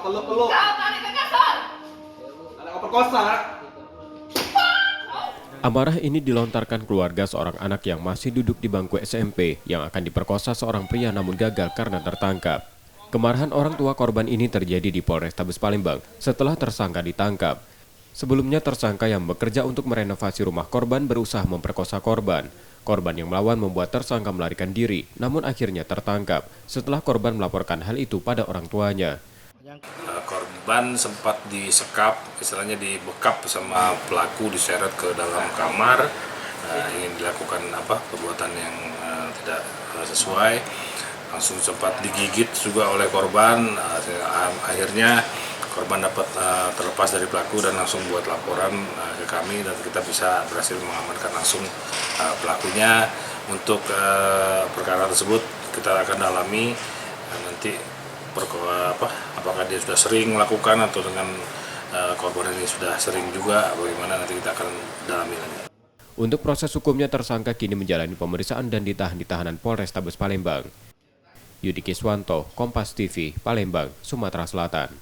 peluk-peluk. Ada yang perkosa. Amarah ini dilontarkan keluarga seorang anak yang masih duduk di bangku SMP yang akan diperkosa seorang pria namun gagal karena tertangkap. Kemarahan orang tua korban ini terjadi di Polrestabes Palembang setelah tersangka ditangkap. Sebelumnya tersangka yang bekerja untuk merenovasi rumah korban berusaha memperkosa korban. Korban yang melawan membuat tersangka melarikan diri, namun akhirnya tertangkap setelah korban melaporkan hal itu pada orang tuanya. Korban sempat disekap, istilahnya dibekap sama pelaku, diseret ke dalam kamar, ingin dilakukan perbuatan yang tidak sesuai, langsung sempat digigit juga oleh korban. Akhirnya korban dapat terlepas dari pelaku dan langsung buat laporan ke kami dan kita bisa berhasil mengamankan langsung pelakunya. Untuk perkara tersebut kita akan dalami nanti apakah dia sudah sering melakukan atau dengan korban ini sudah sering juga, bagaimana nanti kita akan dalami lagi. Untuk proses hukumnya tersangka kini menjalani pemeriksaan dan ditahan di tahanan Polrestabes Palembang. Yudi Kiswanto, Kompas TV, Palembang, Sumatera Selatan.